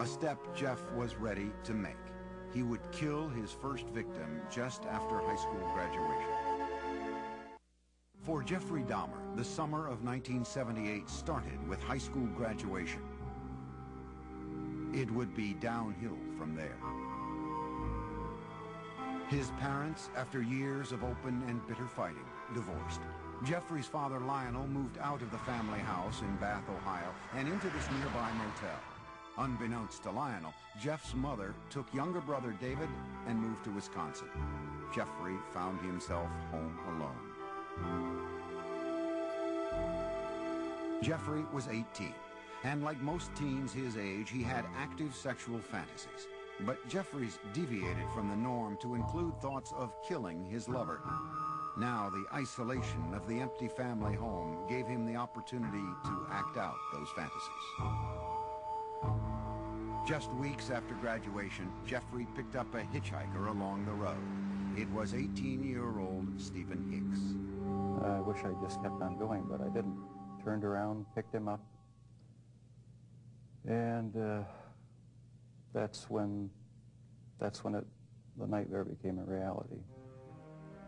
a step Jeff was ready to make. He would kill his first victim just after high school graduation. For Jeffrey Dahmer, the summer of 1978 started with high school graduation. It would be downhill from there. His parents, after years of open and bitter fighting, divorced. Jeffrey's father, Lionel, moved out of the family house in Bath, Ohio, and into this nearby motel. Unbeknownst to Lionel, Jeff's mother took younger brother David and moved to Wisconsin. Jeffrey found himself home alone. Jeffrey was 18, and like most teens his age, he had active sexual fantasies. But Jeffrey's deviated from the norm to include thoughts of killing his lover. Now the isolation of the empty family home gave him the opportunity to act out those fantasies. Just weeks after graduation, Jeffrey picked up a hitchhiker along the road. It was 18-year-old Stephen Hicks. I wish I just kept on going, but I didn't. Turned around, picked him up, and that's when the nightmare became a reality.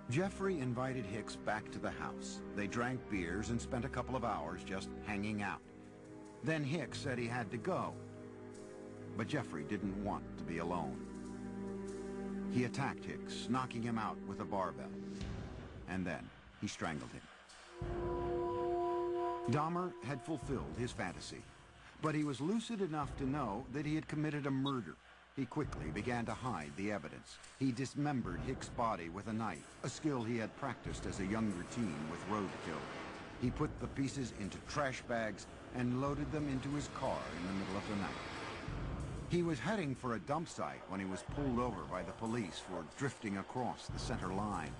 Jeffrey invited Hicks back to the house. They drank beers and spent a couple of hours just hanging out. Then Hicks said he had to go. But Jeffrey didn't want to be alone. He attacked Hicks, knocking him out with a barbell. And then he strangled him. Dahmer had fulfilled his fantasy, but he was lucid enough to know that he had committed a murder. He quickly began to hide the evidence. He dismembered Hicks' body with a knife, a skill he had practiced as a younger teen with roadkill. He put the pieces into trash bags and loaded them into his car in the middle of the night. He was heading for a dump site when he was pulled over by the police for drifting across the center line.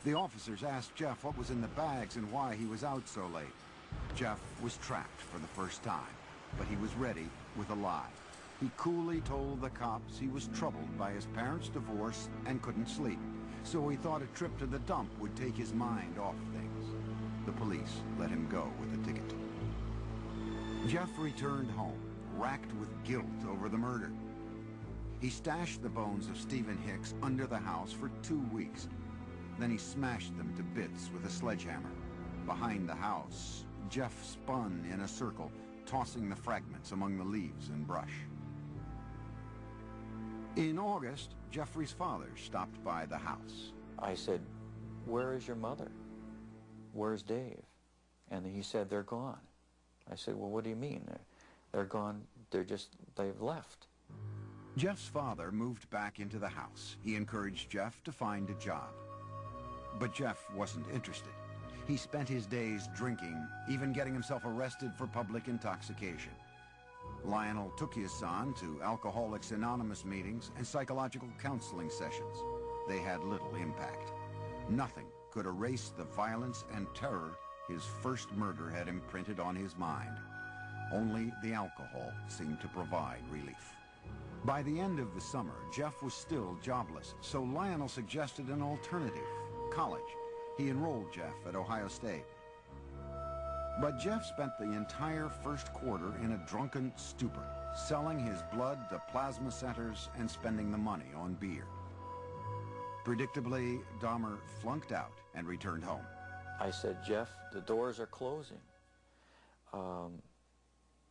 The officers asked Jeff what was in the bags and why he was out so late. Jeff was trapped for the first time, but he was ready with a lie. He coolly told the cops he was troubled by his parents' divorce and couldn't sleep, so he thought a trip to the dump would take his mind off things. The police let him go with a ticket. Jeff returned home, racked with guilt over the murder. He stashed the bones of Stephen Hicks under the house for 2 weeks. Then he smashed them to bits with a sledgehammer. Behind the house, Jeff spun in a circle, tossing the fragments among the leaves and brush. In August, Jeffrey's father stopped by the house. I said, "Where is your mother? Where's Dave?" And he said, "They're gone." I said, "Well, what do you mean? They're gone, they've left." Jeff's father moved back into the house. He encouraged Jeff to find a job. But Jeff wasn't interested. He spent his days drinking, even getting himself arrested for public intoxication. Lionel took his son to Alcoholics Anonymous meetings and psychological counseling sessions. They had little impact. Nothing could erase the violence and terror his first murder had imprinted on his mind. Only the alcohol seemed to provide relief. By the end of the summer, Jeff was still jobless, so Lionel suggested an alternative, college. He enrolled Jeff at Ohio State. But Jeff spent the entire first quarter in a drunken stupor, selling his blood to plasma centers and spending the money on beer. Predictably, Dahmer flunked out and returned home. I said, "Jeff, the doors are closing.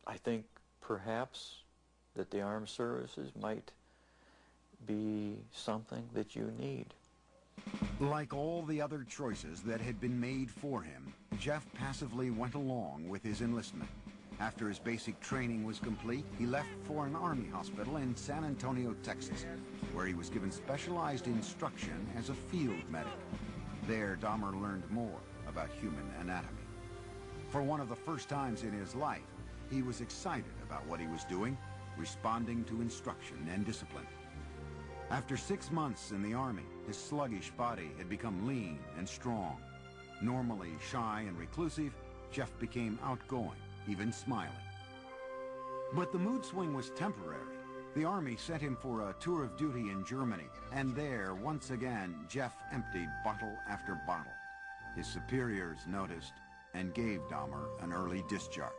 I think perhaps that the armed services might be something that you need." Like all the other choices that had been made for him, Jeff passively went along with his enlistment. After his basic training was complete, he left for an army hospital in San Antonio, Texas, where he was given specialized instruction as a field medic. There, Dahmer learned more about human anatomy. For one of the first times in his life, he was excited about what he was doing, responding to instruction and discipline. After 6 months in the Army, his sluggish body had become lean and strong. Normally shy and reclusive, Jeff became outgoing, even smiling. But the mood swing was temporary. The Army sent him for a tour of duty in Germany, and there, once again, Jeff emptied bottle after bottle. His superiors noticed and gave Dahmer an early discharge.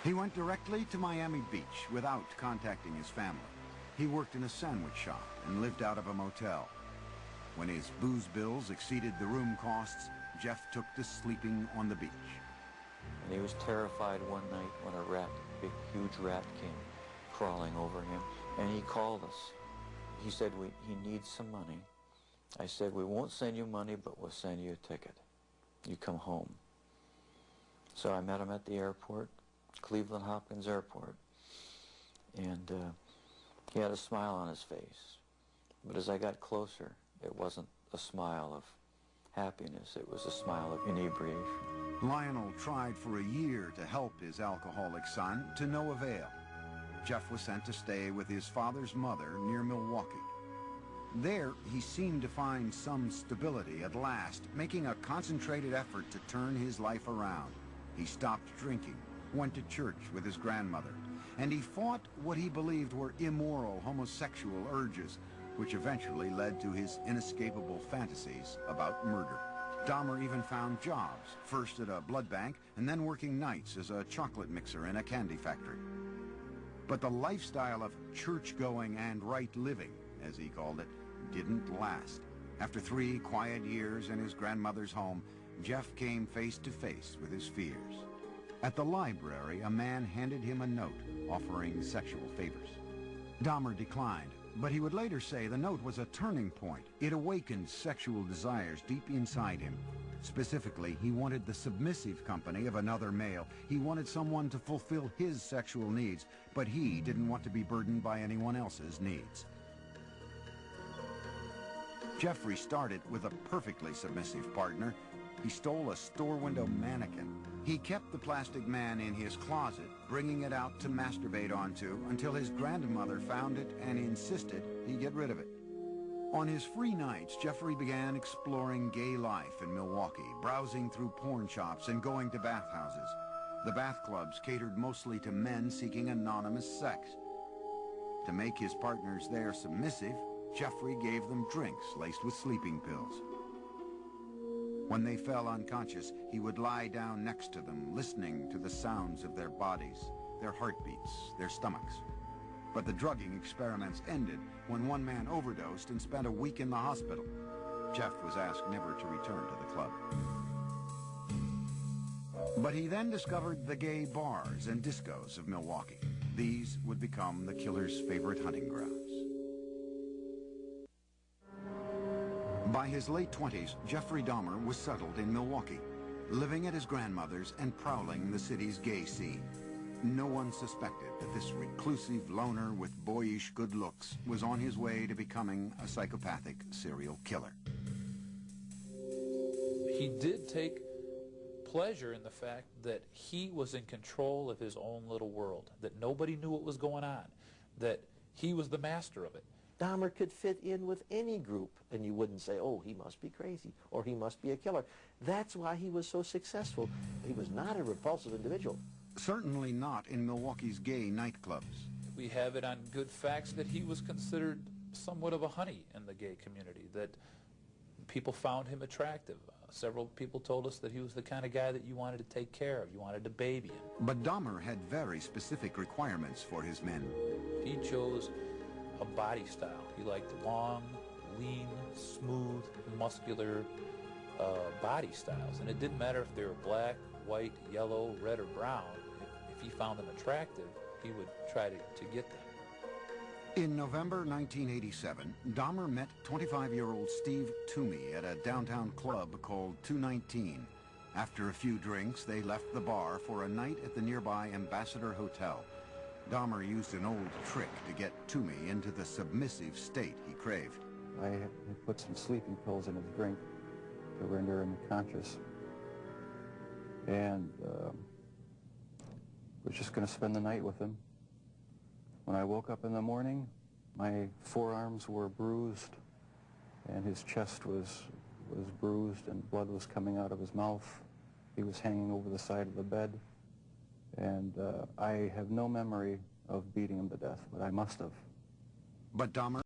He went directly to Miami Beach without contacting his family. He worked in a sandwich shop and lived out of a motel. When his booze bills exceeded the room costs, Jeff took to sleeping on the beach. And he was terrified one night when a rat, a big, huge rat came crawling over him, and he called us. He said, he needs some money. I said, we won't send you money, but we'll send you a ticket. You come home. So I met him at the airport, Cleveland Hopkins Airport, and he had a smile on his face. But as I got closer, it wasn't a smile of happiness, it was a smile of inebriation. Lionel tried for a year to help his alcoholic son, to no avail. Jeff was sent to stay with his father's mother near Milwaukee. There, he seemed to find some stability at last, making a concentrated effort to turn his life around. He stopped drinking, went to church with his grandmother, and he fought what he believed were immoral homosexual urges, which eventually led to his inescapable fantasies about murder. Dahmer even found jobs, first at a blood bank and then working nights as a chocolate mixer in a candy factory. But the lifestyle of church-going and right living, as he called it, didn't last. After 3 quiet years in his grandmother's home, Jeff came face to face with his fears. At the library, a man handed him a note offering sexual favors. Dahmer declined, but he would later say the note was a turning point. It awakened sexual desires deep inside him. Specifically, he wanted the submissive company of another male. He wanted someone to fulfill his sexual needs, but he didn't want to be burdened by anyone else's needs. Jeffrey started with a perfectly submissive partner. He stole a store window mannequin. He kept the plastic man in his closet, bringing it out to masturbate onto until his grandmother found it and insisted he get rid of it. On his free nights, Jeffrey began exploring gay life in Milwaukee, browsing through porn shops and going to bathhouses. The bath clubs catered mostly to men seeking anonymous sex. To make his partners there submissive, Jeffrey gave them drinks laced with sleeping pills. When they fell unconscious, he would lie down next to them, listening to the sounds of their bodies, their heartbeats, their stomachs. But the drugging experiments ended when one man overdosed and spent a week in the hospital. Jeff was asked never to return to the club. But he then discovered the gay bars and discos of Milwaukee. These would become the killer's favorite hunting grounds. By his late 20s, Jeffrey Dahmer was settled in Milwaukee, living at his grandmother's and prowling the city's gay scene. No one suspected that this reclusive loner with boyish good looks was on his way to becoming a psychopathic serial killer. He did take pleasure in the fact that he was in control of his own little world, that nobody knew what was going on, that he was the master of it. Dahmer could fit in with any group, and you wouldn't say, oh, he must be crazy, or he must be a killer. That's why he was so successful. He was not a repulsive individual. Certainly not in Milwaukee's gay nightclubs. We have it on good facts that he was considered somewhat of a honey in the gay community, that people found him attractive. Several people told us that he was the kind of guy that you wanted to take care of, you wanted to baby him. But Dahmer had very specific requirements for his men. He chose a body style. He liked long, lean, smooth, muscular body styles. And it didn't matter if they were black, white, yellow, red, or brown. If he found them attractive, he would try to get them. In November 1987, Dahmer met 25-year-old Steve Toomey at a downtown club called 219. After a few drinks, they left the bar for a night at the nearby Ambassador Hotel. Dahmer used an old trick to get Toomey into the submissive state he craved. I had put some sleeping pills in his drink to render him conscious. And was just going to spend the night with him. When I woke up in the morning, my forearms were bruised, and his chest was bruised, and blood was coming out of his mouth. He was hanging over the side of the bed, and I have no memory of beating him to death, but I must have. But Dahmer